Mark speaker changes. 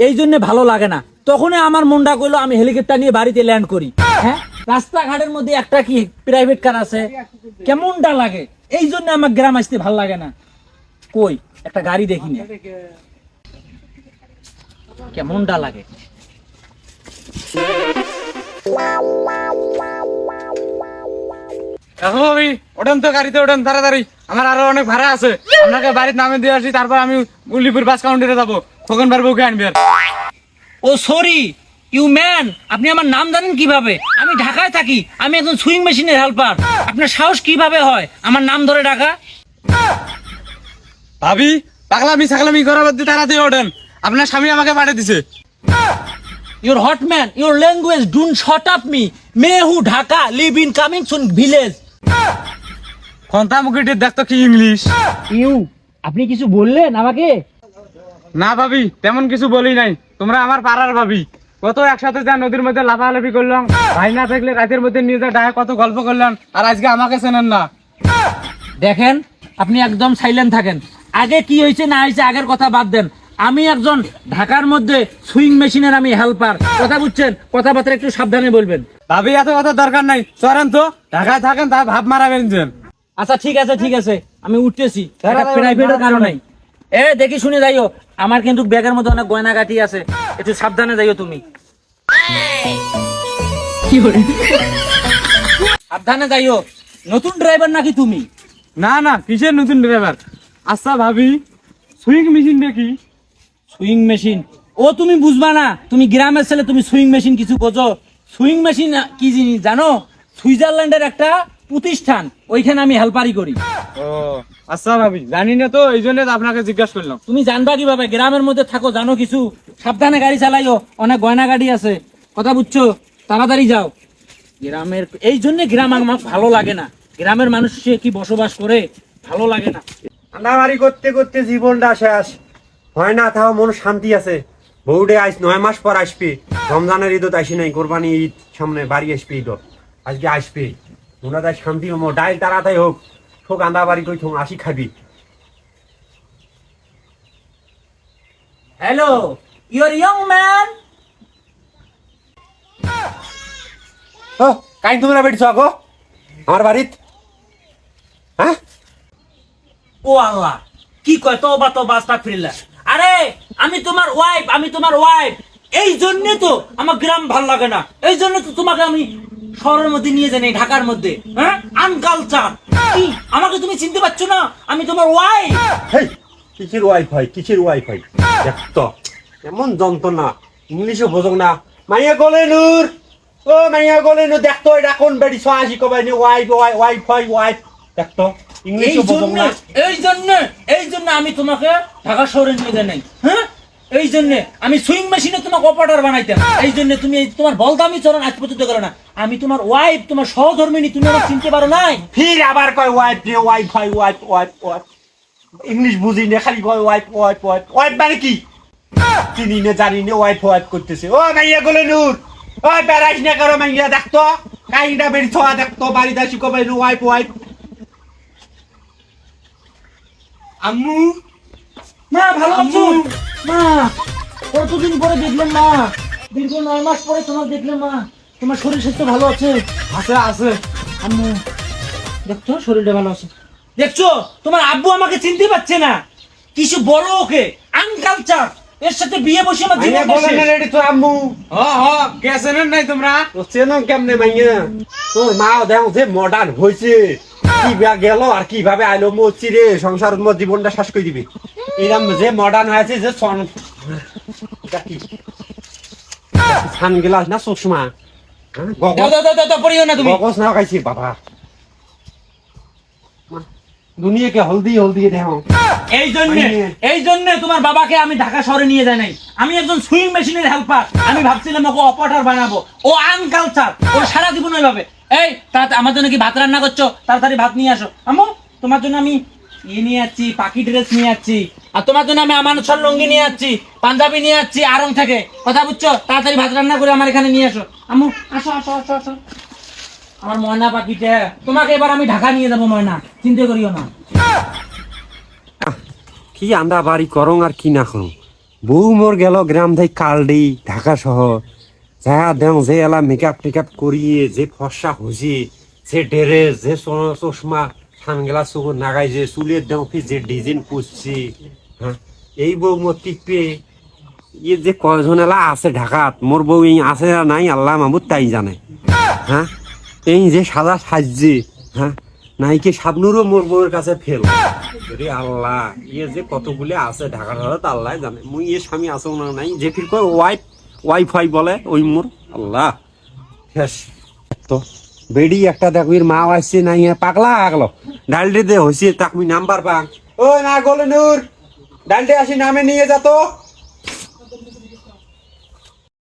Speaker 1: এই জন্য ভালো লাগে না, তখনই আমার মনটা কইলো আমি হেলিকপ্টার নিয়ে বাড়িতে ল্যান্ড করি। হ্যাঁ, রাস্তাঘাটের মধ্যে একটা কি প্রাইভেট কার আছে, কেমনটা লাগে। এই জন্য আমার গ্রাম আসতে ভালো লাগে না। কই একটা গাড়ি দেখি না, কেমনটা লাগে।
Speaker 2: ভাবি ওঠেন তো, গাড়িতে ওঠেন তাড়াতাড়ি, আমার আরো অনেক ভাড়া আছে। আপনাকে বাড়ির নামে দিয়ে আসি, তারপর আমি উলিপুর বাস কাউন্টারে যাবো, খোকন বার বউকে আনবেন।
Speaker 1: ও সরি ইউ ম্যান, আপনি আমার নাম জানেন কিভাবে? আমি ঢাকায় থাকি, আমি একজন সুইং মেশিনের হেল্পার। আপনার সাহস কিভাবে হয় আমার নাম ধরে ডাকা?
Speaker 2: ভাবি পাগলামি ছাগলামি করার মধ্যে তাড়াতাড়ি ওঠেন, আপনার স্বামী আমাকে পাঠিয়ে দিছে।
Speaker 1: Your hot man, your language don't shut up me. May who Dhaka live in coming soon village.
Speaker 2: খন্তা মুখিটির দেখতো কি ইংলিশ।
Speaker 1: ইউ, আপনি কিছু বললেন আমাকে?
Speaker 2: না ভাবি, তেমন কিছু বলি নাই, তোমরা আমার পাড়ার ভাবি। কত একসাথে যা নদীর মধ্যে লাফালাফি করলাম, ভাই না থাকলে রাতের মধ্যে নিয়ে যা ডায় কত গল্প করলাম, আর আজকে আমাকে চেনেন না।
Speaker 1: দেখেন, আপনি একদম সাইলেন্ট থাকেন। আগে কি হয়েছে না হয়েছে আগের কথা বাদ দেন। আমি একজন ঢাকার মধ্যে সুইং মেশিনের আমি হেল্পার, কথা বুঝছেন? কথাবার্তা একটু সাবধানে বলবেন।
Speaker 2: ভাবি এত কথা দরকার নাই, চলেন তো, ঢাকায় থাকেন তা ভাব মারাবেন।
Speaker 1: আচ্ছা ঠিক আছে ঠিক আছে, আমি উঠতেছি, প্রাইভেটের কারণে। এ দেখি শুনে যাইও, আমার কিন্তু ব্যাগের মধ্যে অনেক গয়নাগাটি আছে, একটু সাবধানে যাইও তুমি। সাবধানে যাইও। নতুন ড্রাইভার নাকি তুমি?
Speaker 2: না না, কিসের নতুন ড্রাইভার? আচ্ছা ভাবি, সুইং মেশিন দেখি।
Speaker 1: Sewing machine? ও তুমি বুঝবা না, তুমি গ্রামের ছেলে, তুমি সুইং মেশিন কিছু বোঝো? সুইং মেশিন কি জিনিস জানো? সুইজারল্যান্ডের একটা প্রতিষ্ঠান, ওইখানে আমি হেল্পারি করি।
Speaker 2: ও আচ্ছা ভাবি, জানি না তো, এই জন্য আপনাকে জিজ্ঞাসা করলাম।
Speaker 1: তুমি জানবা কিভাবে? গ্রামের মধ্যে থাকো, জানো কিছু। সাবধানে গাড়ি চালাইও, অনেক গয়না গাড়ি আছে, কথা বুঝছো? তাড়াতাড়ি যাও। গ্রামের এই জন্য গ্রাম আমার ভালো লাগে না। গ্রামের মানুষ সে কি বসবাস করে, ভালো লাগে না।
Speaker 3: রান্নাবাড়ি করতে করতে জীবনটা শেষ হয় না, তাও মন শান্তি আছে। বউডে আইস 9 মাস পর আসবে, রমজানের ঈদত আসি নাই, কোরবানি ঈদ সামনে, বাড়ি আসবে ঈদত, আজকে আসবে। মনে তাই শান্তি হমো, ডাইল তাড়াতাড়ি হোক, হোক আন্দা বাড়ি কই থম, আসি খাবি।
Speaker 1: Hello, your young man.
Speaker 3: ও কাই তোমরা বেড়ছ আগো আমার বাড়িত? হ্যাঁ,
Speaker 1: ও আল্লাহ, কি কয় তওবা তওবা আস্তাগফিরুল্লাহ। আরে আমি তোমার ওয়াইফ, আমি তোমার ওয়াইফ। এই জন্য তো আমার গ্রাম ভালো লাগে না, এই জন্য তো তোমাকে আমি শহরের মধ্যে নিয়ে যাই, ঢাকার মধ্যে। হ্যাঁ, আনকালচার। কি আমাকে তুমি চিনতে পারছো না? আমি তোমার ওয়াইফ।
Speaker 3: হেই, কিসের ওয়াইফাই, কিসের ওয়াইফাই? দেখতো এমন যন্ত্রণা, ইংলিশও বোঝো না। মাইয়া গলে নূর, ও মাইয়া গলে নূর, দেখতো এটা কোন বেড়ি আসি কবাই নি, ওয়াইফ ওয়াইফাই ওয়াইফ, দেখতো ইংলিশও বোঝো না।
Speaker 1: এই জন্য আমি তোমাকে ঢাকা শহরে নিয়ে যাই নাই। হ্যাঁ, এই জন্য আমি সুইং মেশিনে তোমাকে অপারেটর বানাইতাম। এই জন্য তুমি তোমার বলদামি চরণ আজ পর্যন্ত করো না। আমি তোমার ওয়াইফ, তোমার সহধর্মিনী, তুমি আমাকে চিনতে পারো নাই?
Speaker 3: ফির আবার কয় ওয়াইফ রে, wifi wife wife wife, English বুঝি না, খালি কয় ওয়াইফ ওয়াইফ ওয়াইফ। ওয়াইফ মানে কি চিনি না জানি না, ওয়াইফ ওয়াইফ করতেছে। ও মাইয়া গলে নূর, ওই বেড়াইস না করো মাইয়া, দেখতো কাইটা বেড়ি ছোয়া, দেখতো বাড়িতে আসি কবাই নি, ওয়াইফ ওয়াইফ। আম্মু,
Speaker 1: মা ভালো আছো? মা কতদিন পরে দেখলাম মা, দীর্ঘ 9 মাস পরে তোমাকে দেখলাম মা। তোমার শরীর স্বাস্থ্য ভালো আছে?
Speaker 2: আছে আছে।
Speaker 1: আম্মু দেখছো শরীরটা ভালো আছে? দেখছো তোমার আব্বু আমাকে চিনতে পারছে না। কিছু বলো ওকে, আনকালচার। এর সাথে বিয়ে বসে আমার
Speaker 3: মাইয়া
Speaker 1: জীবন
Speaker 3: গলে
Speaker 1: শেষ।
Speaker 3: না রে তো আম্মু।
Speaker 2: হ হ, কে চেনেন নাই তোমরা?
Speaker 3: তো চেনো কেমনে মাইয়া? তোর মা দেখো যে মডার্ন হয়েছে, কি গেল আর কিভাবে আইলো, মরছি রে, সংসার মোর জীবনটা শেষ করে দিবি। এরকম যে মডার্ন হয়েছে, যে সানগ্লাস না চশমা,
Speaker 1: দাও দাও দাও দাও, পড়িও না তুমি।
Speaker 3: গগস না খাইছি বাবা, দুনিয়াকে হলদি হলদি দেখো।
Speaker 1: এই জন্য তোমার বাবাকে আমি ঢাকা শহরে নিয়ে যাই নাই। আমি একজন সুইং মেশিনের হেল্পার, আমি ভাবছিলাম ওকে অপারেটর বানাবো। ও আনকালচার, ও সারা জীবন ওইভাবে। এই তাড়াতাড়ি আমার জন্য কি ভাত রান্না করছো? তাড়াতাড়ি ভাত নিয়ে আসো। আম্মু তোমার জন্য আমি নিয়ে যাচ্ছি, পাখি ড্রেস নিয়ে যাচ্ছি, আর তোমার জন্য আমি আমানত লুঙ্গি নিয়ে যাচ্ছি, পাঞ্জাবি নিয়ে যাচ্ছি আড়ং থেকে, কথা বুঝছো? তাড়াতাড়ি ভাত রান্না করে আমার এখানে নিয়ে আসো। আম্মু আসো আসো আসো আসো, আমার ময়না পাখিটা। তোমাকে এবার আমি ঢাকা নিয়ে যাবো ময়না, চিন্তা করিও না।
Speaker 3: কি আন্দা বাড়ি করং আর কি না করং বউ মোর গেল গ্রাম থেকে কালডি ঢাকা শহর যা দেও যে এলা মেকআপ টেকআপ করিয়ে যে ফর্সা হসি যে ড্রেস যে চশমা সানগ্লাস চোখত নাগাই যে চুলের দেও যে ডিজাইন করছি হ্যাঁ এই বউ মোর টিপে ইয়ে যে কয়জন এলা আছে ঢাকাত মোর বউ এই আছে না নাই আল্লাহ মাহমুদ তাই জানে হ্যাঁ এই যে সাদা সাজছে হ্যাঁ নাইকে শাবনুরও মোর বউয়ের কাছে ফেল রে আল্লাহ ইয়ে যে কতগুলি আছে ঢাকা শহরে আল্লাহ জানে মুই এ স্বামী আছে না নাই যে ফির কয় ওয়াইফাই বলে ওই মোর আল্লাহ শেষ তো বেডি একটা দেখবির মা আসছে নাই পাগলা আগলো ডালডে দে হইছে তাক মুই নাম্বার পাং ও না গোলে নূর ডালডে আসি নামে নিয়ে যা তো